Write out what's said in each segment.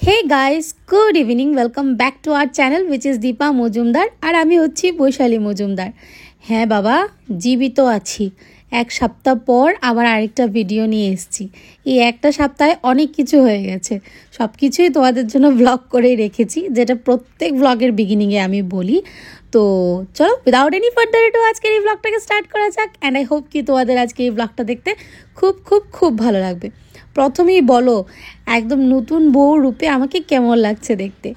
Hey guys good evening welcome back to our channel which is Deepa Majumdar और आमी होच्छी বৈশালী মজুমদার। হ্যাঁ বাবা জীবিত আছি। এক সপ্তাহ পর আবার আরেকটা ভিডিও নিয়ে এসেছি। এই একটা সপ্তাহে অনেক কিছু হয়ে গেছে, সব কিছুই তোমাদের জন্য ব্লগ করে রেখেছি, যেটা প্রত্যেক ব্লগের বিগিনিংয়ে আমি বলি। তো চলো উইদাউট এনি ফার্দার এডু আজকের এই ব্লগটাকে স্টার্ট করা যাক। অ্যান্ড আই হোপ কি তোমাদের আজকে এই ব্লগটা দেখতে খুব খুব খুব ভালো লাগবে। প্রথমেই বলো একদম নতুন বউ রূপে আমাকে কেমন লাগছে দেখতে।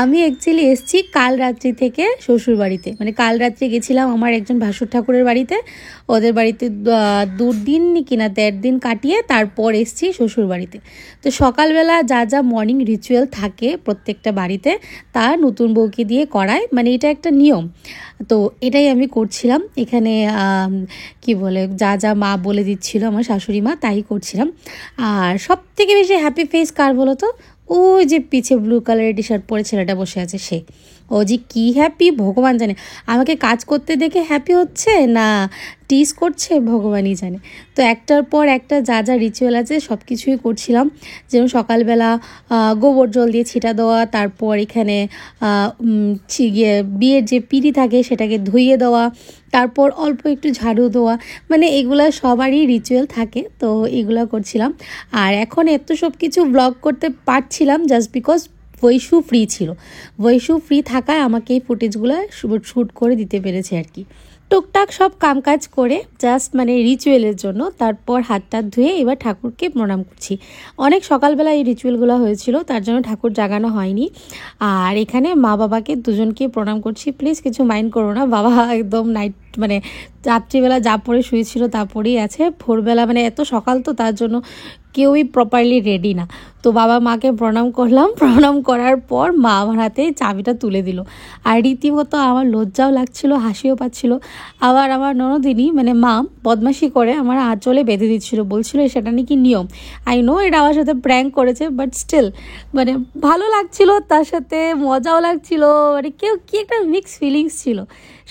আমি অ্যাকচুয়ালি এসেছি কাল রাত্রি থেকে শ্বশুর বাড়িতে, মানে কাল রাত্রে গেছিলাম আমার একজন ভাসুর ঠাকুরের বাড়িতে। ওদের বাড়িতে 2 দিন কিনা 1.5 দিন কাটিয়ে তারপর এসেছি শ্বশুর বাড়িতে। তো সকালবেলা যা যা মর্নিং রিচুয়াল থাকে প্রত্যেকটা বাড়িতে তা নতুন বউকে দিয়ে করায়, মানে এটা একটা নিয়ম। তো এটাই আমি করছিলাম এখানে। কি বলে যা যা মা বলে দিচ্ছিল আমার শাশুড়ি মা তাই করছিলাম। আর সব থেকে বেশি হ্যাপি ফেস কার বলো তো? ওই যে পিছে ব্লু কালারের টি শার্ট পরে ছেলেটা বসে আছে, সে। ও যে কী হ্যাপি ভগবান জানে। আমাকে কাজ করতে দেখে হ্যাপি হচ্ছে না টিজ করছে ভগবানই জানে। তো একটার পর একটা যা যা রিচুয়াল আছে সব কিছুই করছিলাম। যেমন সকালবেলা গোবর জল দিয়ে ছিটা দেওয়া, তারপর এখানে বিয়ের যে পিঁড়ি থাকে সেটাকে ধুইয়ে দেওয়া, তারপর অল্প একটু ঝাড়ু দেওয়া, মানে এগুলা সবারই রিচুয়াল থাকে। তো এগুলা করছিলাম। আর এখন এত সব কিছু ব্লগ করতে পারছিলাম জাস্ট বিকজ বৈশু ফ্রি ছিল। বৈশু ফ্রি থাকায় আমাকে এই ফুটেজগুলো শ্যুট করে দিতে পেরেছে আর কি। টুকটাক সব কামকাজ করে জাস্ট মানে রিচুয়ালের জন্য তারপর হাতটা ধুয়ে এবার ঠাকুরকে প্রণাম করছি। অনেক সকালবেলা এই রিচুয়ালগুলো হয়েছিল, তার জন্য ঠাকুর জাগানো হয়নি। আর এখানে মা বাবাকে দুজনকে প্রণাম করছি, প্লিজ কিছু মাইন্ড করো না। বাবা একদম নাইট মানে রাত্রিবেলা যা পরে শুয়েছিল তারপরেই আছে। ভোরবেলা মানে এত সকাল তো তার জন্য কেউই প্রপারলি রেডি না। তো বাবা মাকে প্রণাম করলাম, প্রণাম করার পর মা আমার হাতে চাবিটা তুলে দিল। আর রীতিমতো আমার লজ্জাও লাগছিল, হাসিও পাচ্ছিল। আবার আমার ননদিনী মানে মা বদমাশি করে আমার আঁচলে বেঁধে দিচ্ছিল, বলছিল সেটা নাকি নিয়ম। আই নো এটা আমার সাথে প্র্যাঙ্ক করেছে, বাট স্টিল মানে ভালো লাগছিল, তার সাথে মজাও লাগছিল, মানে কি একটা মিক্স ফিলিংস ছিল।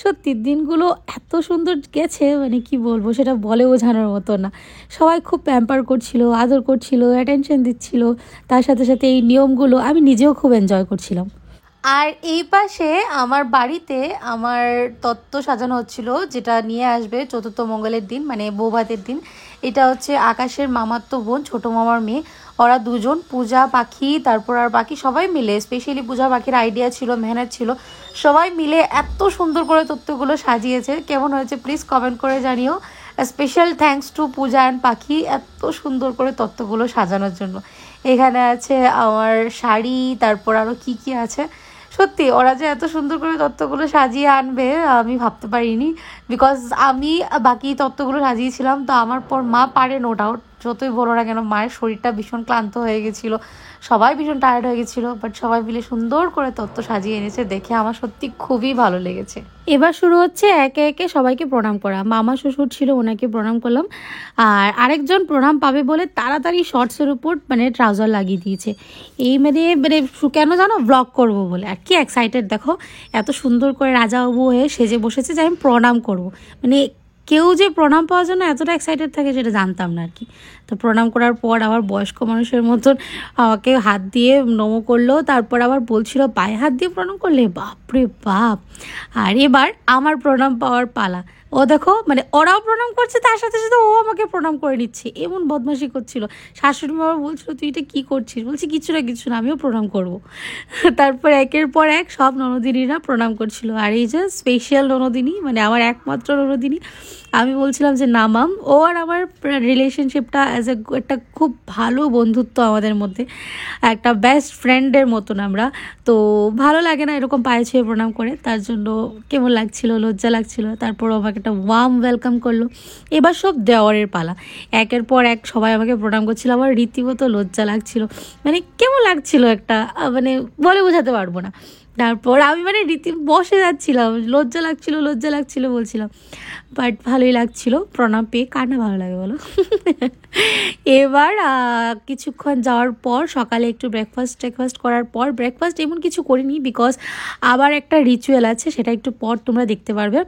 সত্যি দিনগুলো এত সুন্দর গেছে, মানে কি বলবো সেটা বলে বোঝানোর মতো না। সবাই খুব প্যাম্পার করছিল, আদর করছিল, অ্যাটেনশন দিচ্ছিল। তার সাথে সাথে এই নিয়মগুলো আমি নিজেও খুব এনজয় করছিলাম। আর এই পাশে আমার বাড়িতে আমার তত্ত্ব সাজানো হচ্ছিল, যেটা নিয়ে আসবে চতুর্থ মঙ্গলের দিন, মানে বৌভাতের দিন। এটা হচ্ছে আকাশের মামাতো বোন, ছোটো মামার মেয়ে। ওরা দুজন, পূজা পাখি তারপর আর বাকি সবাই মিলে, স্পেশালি পূজা পাখির আইডিয়া ছিল, মেহনত ছিল, সবাই মিলে এত সুন্দর করে তত্ত্বগুলো সাজিয়েছে। কেমন হয়েছে প্লিজ কমেন্ট করে জানিও। Special thanks to Puja and পাখি এত সুন্দর করে তত্ত্বগুলো সাজানোর জন্য। এখানে আছে আমার শাড়ি, তারপর আরও কি আছে। সত্যি ওরা যে এত সুন্দর করে তত্ত্বগুলো সাজিয়ে আনবে আমি ভাবতে পারিনি, বিকজ আমি বাকি তত্ত্বগুলো সাজিয়েছিলাম। তো আমার পর মা পারে নো ডাউট, যতই বলো না কেন মায়ের শরীরটা ভীষণ ক্লান্ত হয়ে গেছিলো, সবাই ভীষণ টায়ার্ড হয়ে গেছিলো, বাট সবাই মিলে সুন্দর করে তত্ত্ব সাজিয়ে এনেছে, দেখে আমার সত্যি খুবই ভালো লেগেছে। এবার শুরু হচ্ছে একে একে সবাইকে প্রণাম করা। মামা শ্বশুর ছিল, ওনাকে প্রণাম করলাম। আর আরেকজন প্রণাম পাবে বলে তাড়াতাড়ি শর্টসের উপর মানে ট্রাউজার লাগিয়ে দিয়েছে। এই মানে কেন জানো, ব্লগ করব বলে। আর কি এক্সাইটেড দেখো, এত সুন্দর করে রাজাবাবু হয়ে সেজে বসেছে যে আমি প্রণাম করব। মানে কেউ যে প্রণাম পাওয়ার জন্য এতটা এক্সাইটেড থাকে সেটা জানতাম না আর কি। তো প্রণাম করার পর আবার বয়স্ক মানুষের মতন আমাকে হাত দিয়ে নমো করলো, তারপর আবার বলছিল পায়ে হাত দিয়ে প্রণাম করলে, বাপরে বাপ। আর এবার আমার প্রণাম পাওয়ার পালা। ও দেখো মানে ওরাও প্রণাম করছে, তার সাথে সাথে ও আমাকে প্রণাম করে নিচ্ছে, এমন বদমাশি করছিল। শাশুড়ি মা বলছিল তুই এটা কী করছিস? বলছি কিছু না আমিও প্রণাম করব। তারপর একের পর এক সব ননদিনীরা প্রণাম করছিল। আর এই যে স্পেশাল ননদিনী, মানে আমার একমাত্র ননদিনী, আমি বলছিলাম যে না মাম, ও আর আমার রিলেশনশিপটা অ্যাজ একটা খুব ভালো বন্ধুত্ব আমাদের মধ্যে, একটা বেস্ট ফ্রেন্ডের মতন আমরা। তো ভালো লাগে না এরকম পায়ে ছুঁয়ে প্রণাম করে, তার জন্য কেমন লাগছিল, লজ্জা লাগছিল। তারপর আমাকে একটা ওয়ার্ম ওয়েলকাম করলো। এবার সব দেওয়ারের পালা, একের পর এক সবাই আমাকে প্রণাম করছিল। আমার রীতিমতো লজ্জা লাগছিল, মানে কেমন লাগছিল একটা, মানে বলে বোঝাতে পারবো না। তারপর আমি মানে বসে যাচ্ছিলাম, লজ্জা লাগছিল বলছিলাম, বাট ভালোই লাগছিল প্রণাম পেয়ে। কার না ভালো লাগে বলো? এবার কিছুক্ষণ যাওয়ার পর সকালে একটু ব্রেকফাস্ট করার পর, ব্রেকফাস্ট এমন কিছু করিনি বিকজ আবার একটা রিচুয়াল আছে, সেটা একটু পর তোমরা দেখতে পারবে।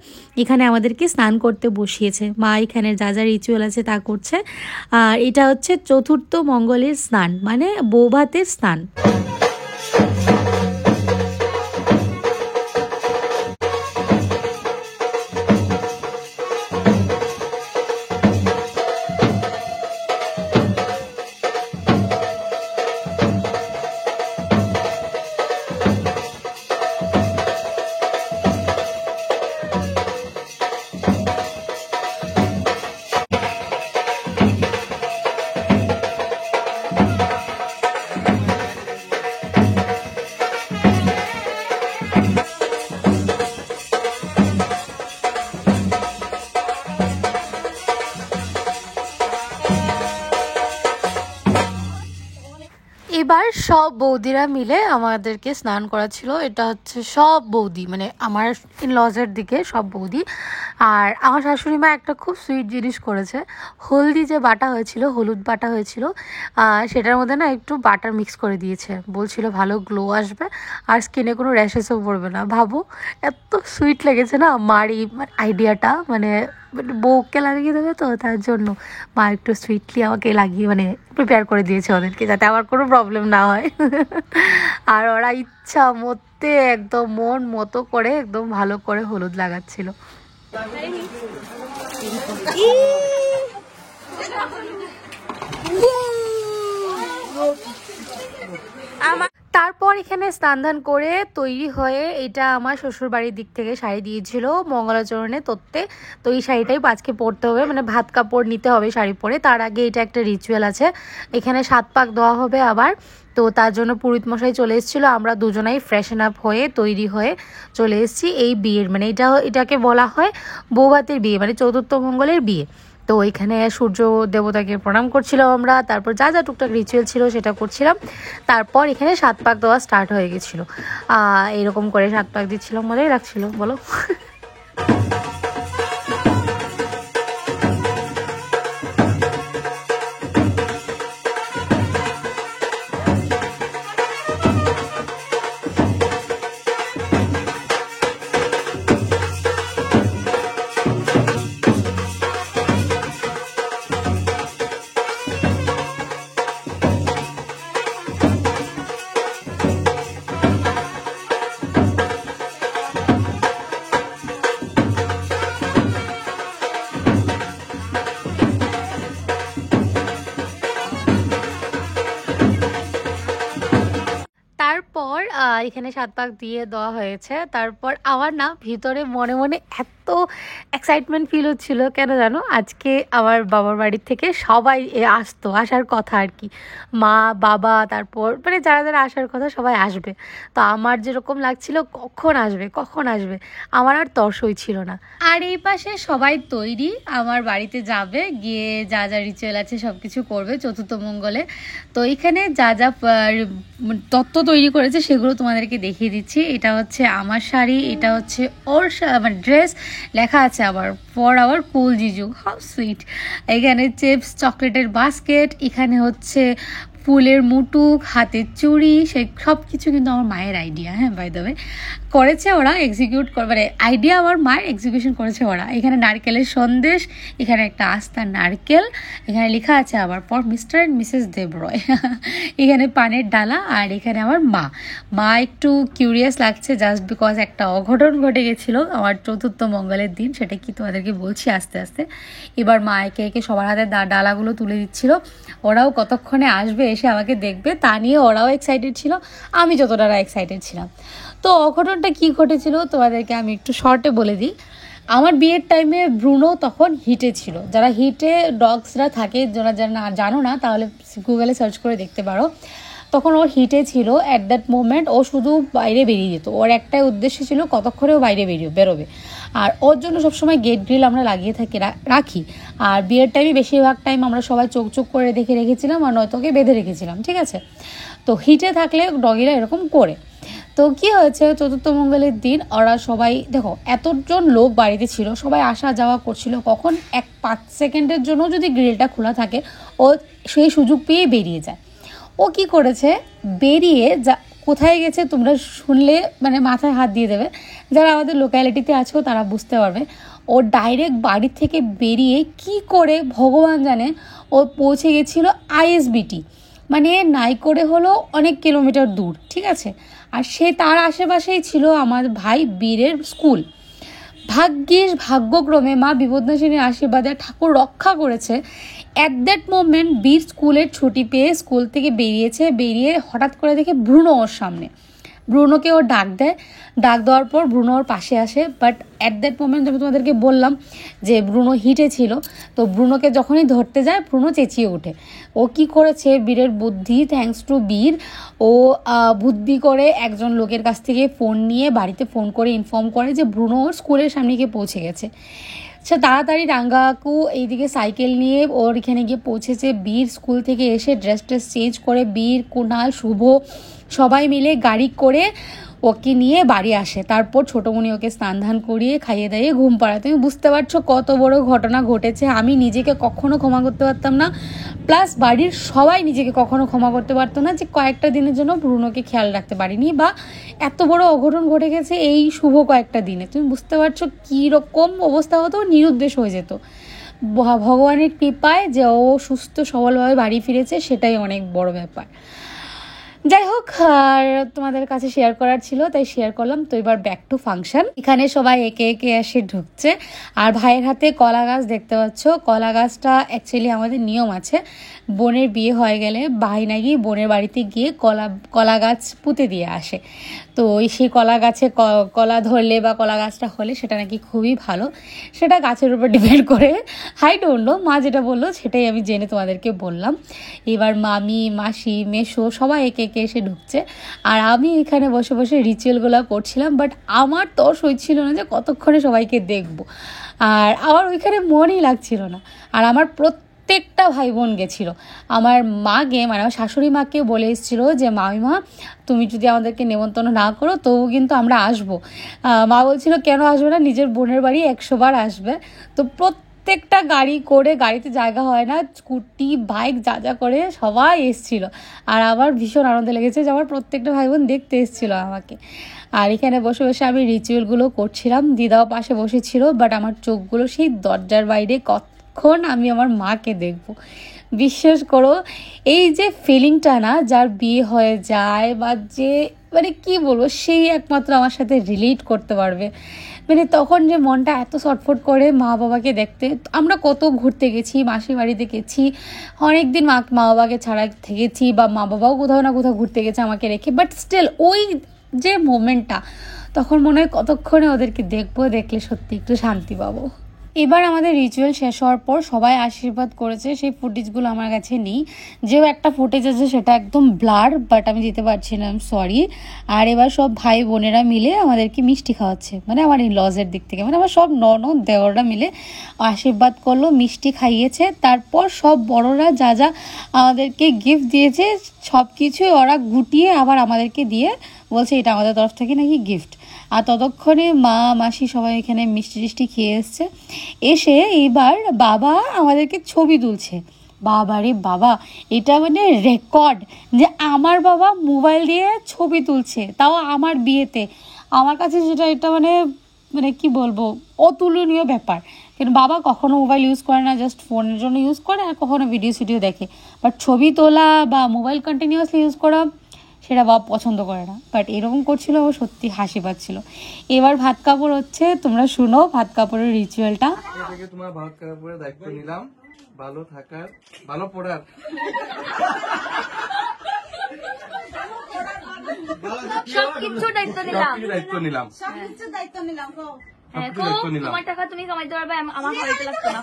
এখানে আমাদেরকে স্নান করতে বসিয়েছে মা, এখানে যা যা রিচুয়াল আছে তা করছে। আর এটা হচ্ছে চতুর্থ মঙ্গলের স্নান, মানে বৌভাতের স্নান। সব বৌদিরা মিলে আমাদেরকে স্নান করাচ্ছিল। এটা হচ্ছে সব বৌদি, মানে আমার ইনলজের দিকে সব বৌদি। আর আমার শাশুড়ি মা একটা খুব সুইট জিনিস করেছে, হলদি যে বাটা হয়েছিল, হলুদ বাটা হয়েছিল, সেটার মধ্যে না একটু বাটার মিক্স করে দিয়েছে, বলছিল ভালো গ্লো আসবে আর স্কিনে কোনো র্যাশেসও পড়বে না। ভাবো এত সুইট লেগেছে না মার এই আইডিয়াটা, মানে বউকে লাগিয়ে দেবে তো তার জন্য মা একটু সুইটলি আমাকে লাগিয়ে মানে প্রিপেয়ার করে দিয়েছে ওদেরকে, যাতে আমার কোনো প্রবলেম না হয়। আর ওরা ইচ্ছা মতে একদম মন মতো করে একদম ভালো করে হলুদ লাগাচ্ছিল। তারপর এখানে স্নান ধান করে তৈরি হয়ে, এটা আমার শ্বশুর বাড়ির দিক থেকে শাড়ি দিয়েছিল মঙ্গলাচরণে তোরতে, তো এই শাড়িটাই আজকে পরতে হবে, মানে ভাত কাপড় নিতে হবে শাড়ি পরে। তার আগে এটা একটা রিচুয়াল আছে, এখানে 7 পাক দেওয়া হবে আবার, তো তার জন্য পুরোহিত মশাই চলে এসেছিলো। আমরা দুজনাই ফ্রেশন আপ হয়ে তৈরি হয়ে চলে এসেছি এই বিয়ের, মানে এটাকে বলা হয় বৌভাতের বিয়ে, মানে চতুর্থ মঙ্গলের বিয়ে। তো এখানে সূর্য দেবতাকে প্রণাম করছিলাম আমরা, তারপর যা যা টুকটাক রিচুয়াল ছিল সেটা করছিলাম। তারপর এখানে 7 পাক দেওয়া স্টার্ট হয়ে গেছিলো। এরকম করে 7 পাক দিচ্ছিলাম, মজাই লাগছিল বলো। তারপর এখানে 7 পাক দিয়ে দেওয়া হয়েছে। তারপর আমার না ভিতরে মনে মনে এত এক্সাইটমেন্ট ফিল হচ্ছিল, কেন জানো, আজকে আমার বাবার বাড়ির থেকে সবাই আসার কথা আর কি, মা বাবা তারপর মানে যারা যারা আসার কথা সবাই আসবে। তো আমার যেরকম লাগছিল কখন আসবে কখন আসবে, আমার আর তর্সই ছিল না। আর এই পাশে সবাই তৈরি আমার বাড়িতে যাবে, গিয়ে যা যা রিচুয়াল আছে সব কিছু করবে চতুর্থ মঙ্গলে। তো এখানে যা যা তত্ত্ব তৈরি করেছে সেগুলো তোমাদেরকে দেখিয়ে দিচ্ছি। এটা হচ্ছে আমার শাড়ি, এটা হচ্ছে ওর মানে ড্রেস, লেখা আছে আবার ফর আওয়ার কুল জিজু, হাউ সুইট। এখানে চিপস, চকলেটের বাস্কেট, এখানে হচ্ছে ফুলের মুটুক, হাতের চুড়ি, সে সব কিছু কিন্তু আমার মায়ের আইডিয়া, হ্যাঁ বাই দ্য ওয়ে করেছে ওরা, এক্সিকিউট মানে আইডিয়া আমার মায়ের, এক্সিকিউশন করেছে ওরা। এখানে নারকেলের সন্দেশ, এখানে একটা আস্তা নারকেল, এখানে লেখা আছে আবার ফর মিস্টার অ্যান্ড মিসেস দেবরয়। এখানে পানের ডালা, আর এখানে আমার মা একটু কিউরিয়াস লাগছে জাস্ট বিকজ একটা অঘটন ঘটে গেছিলো আমার চতুর্থ মঙ্গলের দিন, সেটা কি তোমাদেরকে বলছি আস্তে আস্তে। এবার মা একে একে সবার হাতে ডালাগুলো তুলে দিচ্ছিল, ওরাও কতক্ষণে আসবে এসে আমাকে দেখবে তা নিয়ে ওরাও এক্সাইটেড ছিল, আমি যতটা এক্সাইটেড ছিলাম। তো অঘটনটা কি ঘটেছিল তোমাদেরকে আমি একটু শর্টে বলে দিই। আমার বিয়ের টাইমে ব্রুনো তখন হিটে ছিল, যারা হিটে ডগসরা থাকে, যারা যারা জানো না তাহলে গুগলে সার্চ করে দেখতে পারো। তখন ও হিটে ছিল, অ্যাট দ্যাট মোমেন্ট ও শুধু বাইরে বেরিয়ে যেত, ওর একটাই উদ্দেশ্য ছিল কতক্ষণে ও বাইরে বেরোবে। আর ওর জন্য সবসময় গেট গ্রিল আমরা লাগিয়ে রাখি। আর বিয়ের টাইমে বেশিরভাগ টাইম আমরা সবাই চোখ করে দেখে রেখেছিলাম, আর নয়তো ওকে বেঁধে রেখেছিলাম, ঠিক আছে। তো হিটে থাকলে ডগিরা এরকম করে। তো কি হয়েছে, চতুর্থ মঙ্গলের দিন ওরা সবাই দেখো এতজন লোক বাড়িতে ছিল, সবাই আসা যাওয়া করছিল, কখন 5 সেকেন্ডের জন্য যদি গ্রিলটা খোলা থাকে ও সেই সুযোগ পেয়ে বেরিয়ে যায়। ও কি করেছে, বেরিয়ে কোথায় গেছে তোমরা শুনলে মানে মাথায় হাত দিয়ে দেবে, যারা আমাদের লোক্যালিটিতে আছো তারা বুঝতে পারবে। ও ডাইরেক্ট বাড়ি থেকে বেরিয়ে কি করে ভগবান জানে ও পৌঁছে গেছিলো আইএসবিটি, মানে নাই করে হলো অনেক কিলোমিটার দূর, ঠিক আছে। আর সে তার আশেপাশেই ছিল আমার ভাই বীরের স্কুল। ভাগ্যক্রমে মা বিপদনাশিনীর আশীর্বাদে ঠাকুর রক্ষা করেছে। অ্যাট দ্যাট মোমেন্ট বীর স্কুলের ছুটি পেয়ে স্কুল থেকে বেরিয়ে হঠাৎ করে দেখে ব্রুনো ওর সামনে। ব্রুনোকে ও ডাক দেওয়ার পর ব্রুনো ওর পাশে আসে, বাট অ্যাট দ্যাট মোমেন্ট আমি তোমাদেরকে বললাম যে ব্রুনো হিটে ছিল, তো ব্রুনোকে যখনই ধরতে যায় ব্রুনো চেঁচিয়ে ওঠে। ও কি করেছে, বীরের বুদ্ধি, থ্যাঙ্কস টু বীর, ও বুদ্ধি করে একজন লোকের কাছ থেকে ফোন নিয়ে বাড়িতে ফোন করে ইনফর্ম করে যে ব্রুনো ওর স্কুলের সামনে গিয়ে পৌঁছে গেছে। সে তাড়াতাড়ি রাঙ্গা কাকু এইদিকে সাইকেল নিয়ে ওর এখানে গিয়ে পৌঁছেছে। বীর স্কুল থেকে এসে ড্রেস চেঞ্জ করে বীর, কুণাল, শুভ সবাই মিলে গাড়ি করে ওকে নিয়ে বাড়ি আসে। তারপর ছোটোমণি ওকে স্নান ধান করিয়ে খাইয়ে দাইয়ে ঘুম পাড়ায়। তুমি বুঝতে পারছো কত বড় ঘটনা ঘটেছে। আমি নিজেকে কখনো ক্ষমা করতে পারতাম না, প্লাস বাড়ির সবাই নিজেকে কখনো ক্ষমা করতে পারতো না যে কয়েকটা দিনের জন্য ব্রুনোকে খেয়াল রাখতে পারিনি বা এত বড় অঘটন ঘটে গেছে এই শুভ কয়েকটা দিনে। তুমি বুঝতে পারছো কীরকম অবস্থা হতো, নিরুদ্দেশ হয়ে যেত। ভগবানের কৃপায় যে ও সুস্থ সবলভাবে বাড়ি ফিরেছে সেটাই অনেক বড় ব্যাপার। যাই হোক, আর তোমাদের কাছে শেয়ার করার ছিল তাই শেয়ার করলাম। তো এবার ব্যাক টু ফাংশন। এখানে সবাই একে একে এসে ঢুকছে আর ভাইয়ের হাতে কলা গাছ দেখতে পাচ্ছ। কলা গাছটা অ্যাকচুয়ালি আমাদের নিয়ম আছে, বোনের বিয়ে হয়ে গেলে ভাই নাকি বোনের বাড়িতে গিয়ে কলা গাছ পুঁতে দিয়ে আসে। তো সেই কলা গাছে কলা ধরলে বা কলা গাছটা হলে সেটা নাকি খুবই ভালো। সেটা গাছের উপর ডিপেন্ড করে, হাই ডোন্ট নো, মা যেটা বললো সেটাই আমি জেনে তোমাদেরকে বললাম। এবার মামি, মাসি, মেসো সবাই একে একে এসে ঢুকছে আর আমি এখানে বসে বসে রিচুয়ালগুলো করছিলাম। বাট আমার তর্স হচ্ছিল না যে কতক্ষণে সবাইকে দেখবো, আর আমার ওইখানে মনই লাগছিল না। আর আমার প্রত্যেকটা ভাই বোন গেছিলো। আমার মাকে মানে আমার শাশুড়ি মাকে বলে এসেছিলো যে মামিমা তুমি যদি আমাদেরকে নেমন্তন্ন না করো তবু কিন্তু আমরা আসবো। মা বলছিল কেন আসবে না, নিজের বোনের বাড়ি 100 বার আসবে। তো প্রত্যেকটা গাড়ি করে, গাড়িতে জায়গা হয় না, স্কুটি বাইক যা যা করে সবাই এসছিল। আর আমার ভীষণ আনন্দ লেগেছে যে আমার প্রত্যেকটা ভাই বোন দেখতে এসেছিলো আমাকে। আর এখানে বসে বসে আমি রিচুয়ালগুলো করছিলাম, দিদাও পাশে বসেছিল। বাট আমার চোখগুলো সেই দরজার বাইরে, কখন আমি আমার মাকে দেখব। বিশ্বাস করো এই যে ফিলিংটা না, যার বিয়ে হয়ে যায় বা যে মানে কি বলবো, সেই একমাত্র আমার সাথে রিলেট করতে পারবে। মানে তখন যে মনটা এত ছটফট করে মা বাবাকে দেখতে। আমরা কত ঘুরতে গেছি, মাসি বাড়িতে গেছি, অনেক দিন মা বাবাকে ছাড়া থেকেছি, বা মা বাবাও কোথাও না কোথাও ঘুরতে গেছে আমাকে রেখে। বাট স্টিল ওই যে মোমেন্টটা, তখন মনে হয় কতক্ষণে ওদেরকে দেখবো, দেখলে সত্যি একটু শান্তি পাবো। এবার আমাদের রিচুয়াল শেষ হওয়ার পর সবাই আশীর্বাদ করেছে, সেই ফুটেজগুলো আমার কাছে নেই। যেও একটা ফুটেজ আছে সেটা একদম ব্লার, বাট আমি দিতে পারছি না, সরি। আর এবার সব ভাই বোনেরা মিলে আমাদেরকে মিষ্টি খাওয়াচ্ছে, মানে আমার এই লজের দিক থেকে, মানে আমার সব ননদ দেওররা মিলে আশীর্বাদ করলো, মিষ্টি খাইয়েছে। তারপর সব বড়রা যা যা আমাদেরকে গিফট দিয়েছে সব কিছুই ওরা গুটিয়ে আবার আমাদেরকে দিয়ে বলছে এটা আমাদের তরফ থেকে নাকি গিফট। আর ততক্ষণে মা, মাসি সবাই এখানে মিষ্টি টিষ্টি খেয়ে এসছে। এসে এবার বাবা আমাদেরকে ছবি তুলছে। বাবা রে বাবা, এটা মানে রেকর্ড যে আমার বাবা মোবাইল দিয়ে ছবি তুলছে, তাও আমার বিয়েতে। আমার কাছে যেটা এটা মানে কি বলবো, অতুলনীয় ব্যাপার। কিন্তু বাবা কখনো মোবাইল ইউজ করে না, জাস্ট ফোনের জন্য ইউজ করে, আর কখনো ভিডিও দেখে। বাট ছবি তোলা বা মোবাইল কন্টিনিউয়াসলি ইউজ করা সেটা বাবা পছন্দ করে না। বাট এরকম করছিল, ও সত্যি হাসি পাচ্ছিল। এবার ভাত কাপড় হচ্ছে, তোমরা শুনো ভাত কাপড়ের রিচুয়ালটা। তোমার ভাত কাপড়ের দায়িত্ব নিলাম, ভালো থাকার, ভালো পড়ার, সবকিছুর দায়িত্ব নিলাম, সবকিছু দায়িত্ব নিলাম। তোমার টাকা তুমি কামাইতে পারবে, আমার খাইতে লাগতো না।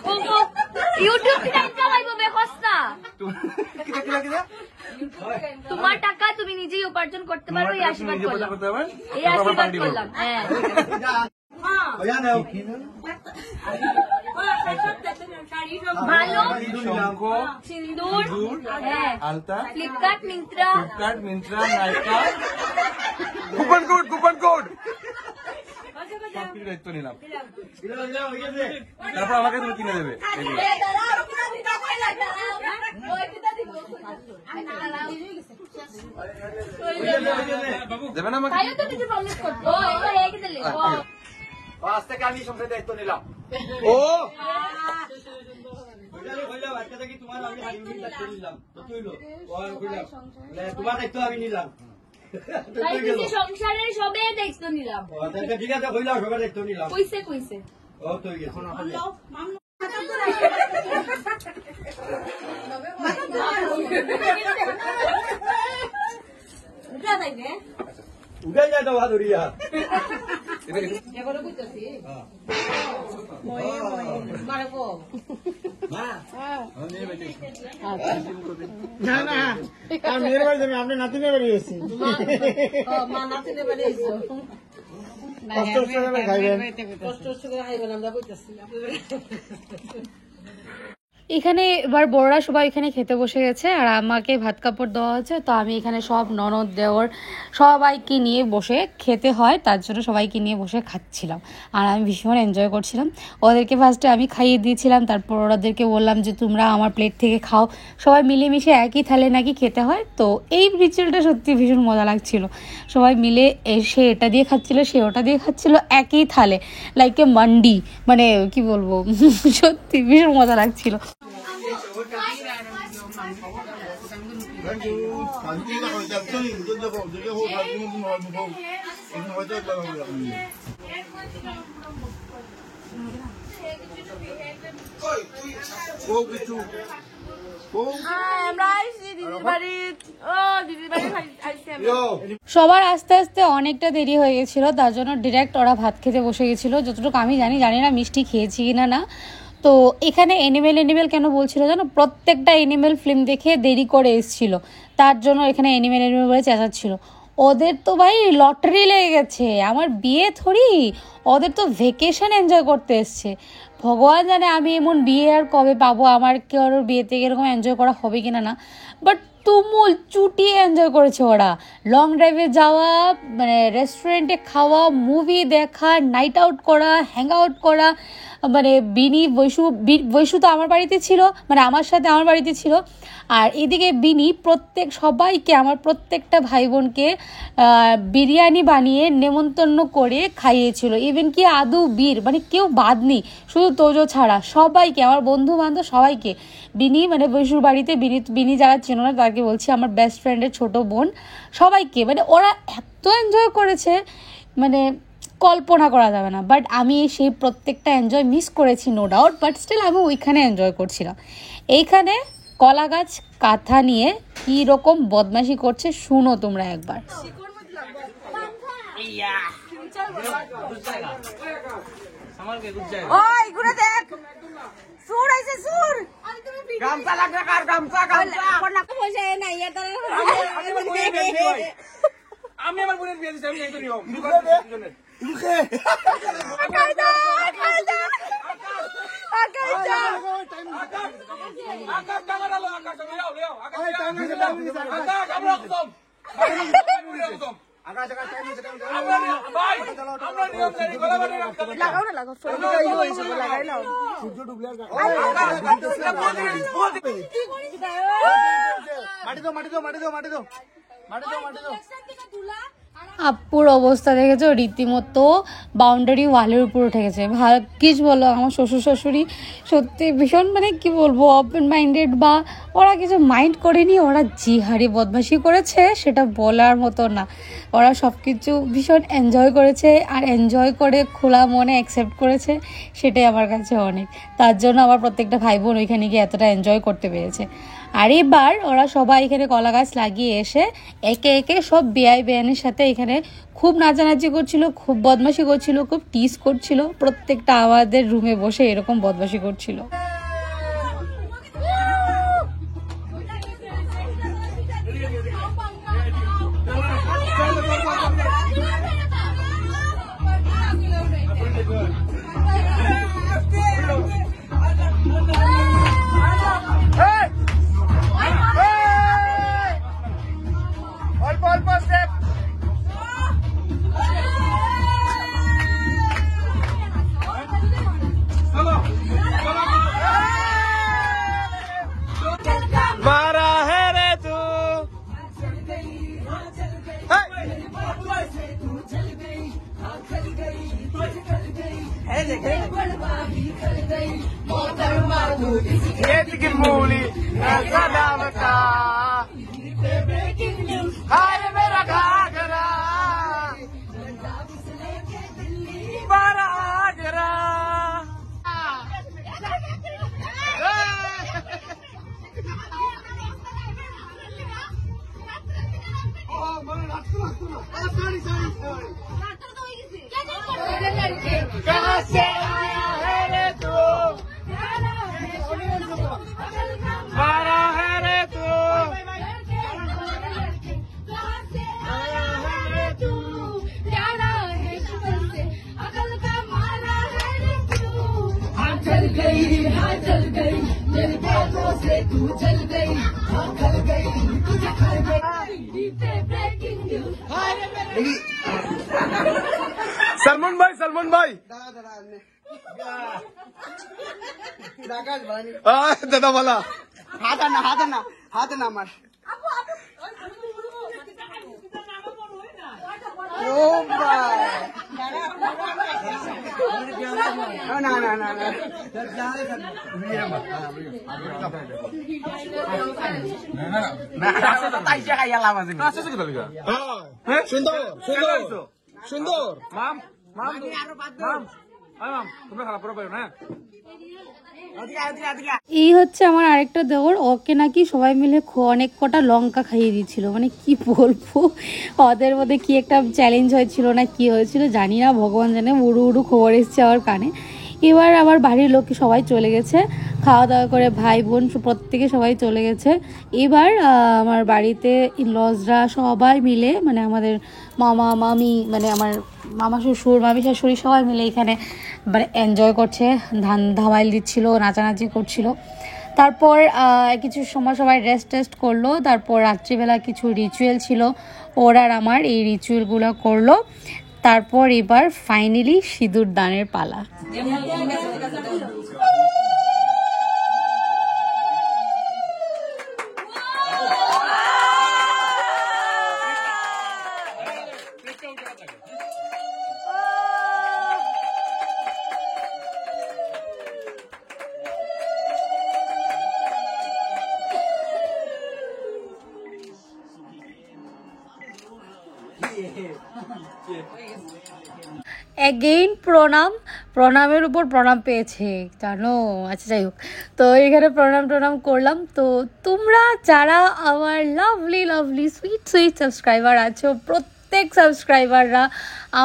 ইউটিউব থেকে কামাইবো বেকস না, তোমার টাকা তুমি নিজেই উপার্জন করতে পারো। এই আশীর্বাদ করলাম। হ্যাঁ ভালো সিন্দুর, আলতা, ফ্লিপকার্ট, মিন্ত্রা, নাইকা, কুপন কোড সবকিছু দায়িত্ব নিলাম। তারপর আমাকে তুমি কিনে দেবে এগুলো। দেবে না আমাকে? আজ থেকে আমি সংসার দায়িত্ব নিলাম। ও তোমার দায়িত্ব আমি নিলাম। সংসারের সবে দায়িত্ব নিলাম। ঠিক আছে, হইলাম, সবার দায়িত্ব নিলাম। কইছে ও তো গেছে। উঠে যায় তো ভাদুরিয়া। মেয়ের বাড়ি যাবে, আপনি নাতিনের বাড়ি এসেছি। নাতিনের বাড়ি এখানে এবার বড়রা সবাই এখানে খেতে বসে গেছে আর আমাকে ভাত কাপড় দেওয়া হচ্ছে, তো আমি এখানে সব ননদ দেওর সবাইকে নিয়ে বসে খেতে হয়, তার জন্য সবাইকে নিয়ে বসে খাচ্ছিলাম আর আমি ভীষণ এনজয় করছিলাম। ওদেরকে ফার্স্টে আমি খাইয়ে দিয়েছিলাম, তারপর ওদেরকে বললাম যে তোমরা আমার প্লেট থেকে খাও, সবাই মিলেমিশে একই থালে নাকি খেতে হয়। তো এই রিচুয়ালটা সত্যি ভীষণ মজা লাগছিল, সবাই মিলে সে এটা দিয়ে খাচ্ছিল, সে ওটা দিয়ে খাচ্ছিল একই থালে, লাইক এ মান্ডি, মানে কি বলবো, সত্যি ভীষণ মজা লাগছিল। সবার আস্তে আস্তে অনেকটা দেরি হয়ে গেছিল, তার জন্য ডিরেক্ট ওরা ভাত খেতে বসে গেছিলো। যতটুকু আমি জানি না মিষ্টি খেয়েছি কিনা না। তো এখানে এনিমেল কেন বলছিল জানো, প্রত্যেকটা এনিমেল ফিল্ম দেখে দেরি করে এসেছিল, তার জন্য এখানে এনিমেল বলে চেঁচাচ্ছিল। ওদের তো ভাই লটারি লেগে গেছে, আমার বিয়ে থরি, ওদের তো ভেকেশন এনজয় করতে এসছে। ভগবান জানে আমি এমন বিয়ে আর কবে পাবো, আমার কারোর বিয়েতে এরকম এনজয় করা হবে কিনা না, বাট তুমুল চুটিয়ে এনজয় করেছে ওরা। লং ড্রাইভে যাওয়া, মানে রেস্টুরেন্টে খাওয়া, মুভি দেখা, নাইট আউট করা, হ্যাং আউট করা, মানে বিনি বৈশু তো আমার বাড়িতে ছিল, মানে আমার সাথে আমার বাড়িতে ছিল, আর এদিকে বিনি সবাইকে, আমার প্রত্যেকটা ভাই বোনকে বিরিয়ানি বানিয়ে নেমন্তন্ন করে খাইয়েছিল। ইভেন কি আদু বীর মানে কেউ বাদ নেই, শুধু তোজো ছাড়া সবাইকে, আমার বন্ধু বান্ধব সবাইকে। বিনি মানে বৈশুর বাড়িতে, বিনি যারা চেনো না তাকে বলছি, আমার বেস্ট ফ্রেন্ডের ছোট বোন, সবাইকে, মানে ওরা এত এনজয় করেছে মানে কল্পনা করা যাবে না। বাট আমি সেই প্রত্যেকটা এনজয় মিস করেছি নো ডাউট, বাট স্টিল আমি ওইখানে এনজয় করছিলাম। এইখানে কলা গাছ কাঁথা নিয়ে কি রকম বদমাশি করছে শুনো তোমরা একবার। আমি আমার বোনের বিয়ে দিচ্ছি, আমি এই করি আপুর অবস্থা দেখেছো, রীতিমতো বাউন্ডারি ওয়ালের উপর উঠে গেছে। ভাগ্যিস বলো আমার শ্বশুর শাশুড়ি সত্যি ভীষণ, মানে কি বলবো, ওপেন মাইন্ডেড, বা ওরা কিছু মাইন্ড করেনি, ওরা যে হারে বদমাশি করেছে সেটা বলার মতো না। ওরা সব কিছু ভীষণ এনজয় করেছে, আর এনজয় করে খোলা মনে অ্যাকসেপ্ট করেছে, সেটাই আমার কাছে অনেক। তার জন্য আমার প্রত্যেকটা ভাই বোন ওইখানে গিয়ে এতটা এনজয় করতে পেরেছে। আর এবার ওরা সবাই এখানে কলা গাছ লাগিয়ে এসে একে একে সব বেআইনের সাথে এখানে খুব নাচানাচি করছিল, খুব বদমাশি করছিল, খুব টিস করছিল, প্রত্যেকটা আমাদের রুমে বসে এরকম বদমাশি করছিল। सलमान भाई दादा वाला हाथ ना मार সুন্দর সুন্দর মাম মাম মাম মাম তোমরা খারাপ করে পারো না এই হচ্ছে আমার আরেকটা দেওর, ওকে নাকি সবাই মিলে অনেক কটা লঙ্কা খাইয়ে দিয়েছিল। মানে কি বলবো, ওদের মধ্যে কি একটা চ্যালেঞ্জ হয়েছিল না কি হয়েছিল জানি না, ভগবান জানে। উড়ু উড়ু খবর এসছে আমার কানে। এবার আমার বাড়ির লোক সবাই চলে গেছে, খাওয়া দাওয়া করে ভাই বোন প্রত্যেকে সবাই চলে গেছে। এবার আমার বাড়িতে ইনলজরা সবাই মিলে, মানে আমাদের মামা মামি, মানে আমার মামা শ্বশুর মামি শাশুড়ি সবাই মিলে এখানে মানে এনজয় করছে, ধামাইল দিচ্ছিল, নাচানাচি করছিল। তারপর কিছু সময় সবাই রেস্ট করলো। তারপর রাত্রিবেলা কিছু রিচুয়াল ছিল, ওর আর আমার এই রিচুয়ালগুলো করলো। তারপর এবার ফাইনালি সিঁদুর দানের পালা। অ্যাগেইন প্রণামের উপর প্রণাম পেয়েছে জানো। আচ্ছা যাই হোক, তো এখানে প্রণাম করলাম। তো তোমরা যারা আমার লাভলি সুইট সাবস্ক্রাইবার আছো, প্রত্যেক সাবস্ক্রাইবাররা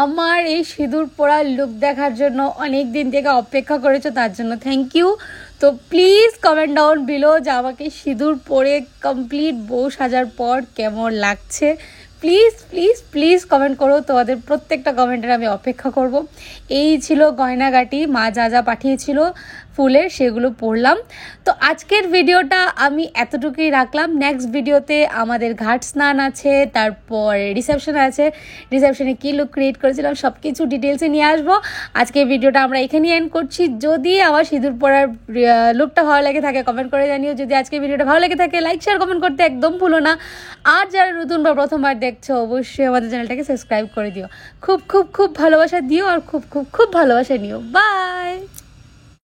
আমার এই সিঁদুর পরা লুক দেখার জন্য অনেক দিন থেকে অপেক্ষা করেছো, তার জন্য থ্যাংক ইউ। তো প্লিজ কমেন্ট ডাউন বিলো যে আমাকে সিঁদুর পরে কমপ্লিট বউ সাজার পর কেমন লাগছে। প্লিজ কমেন্ট করো, তোমাদের প্রত্যেকটা কমেন্টের আমি অপেক্ষা করব। এই ছিল গয়নাগাটি, মা যা পাঠিয়েছিল ফুলের, সেগুলো পড়লাম। তো আজকের ভিডিওটা আমি এতটুকুই রাখলাম। নেক্সট ভিডিওতে আমাদের ঘাট স্নান আছে, তারপর রিসেপশন আছে, রিসেপশনে কী লুক ক্রিয়েট করেছিলাম সব কিছু ডিটেলসে নিয়ে আসবো। আজকের ভিডিওটা আমরা এখানেই এন্ড করছি। যদি আমার সিঁদুর পরার লুকটা ভালো লেগে থাকে কমেন্ট করে জানিও। যদি আজকের ভিডিওটা ভালো লেগে থাকে লাইক শেয়ার কমেন্ট করতে একদম ভুলো না। আর যারা নতুন বা প্রথমবার দেখছো অবশ্যই আমাদের চ্যানেলটাকে সাবস্ক্রাইব করে দিও। খুব ভালোবাসা দিও আর খুব ভালোবাসা নিও। বাই।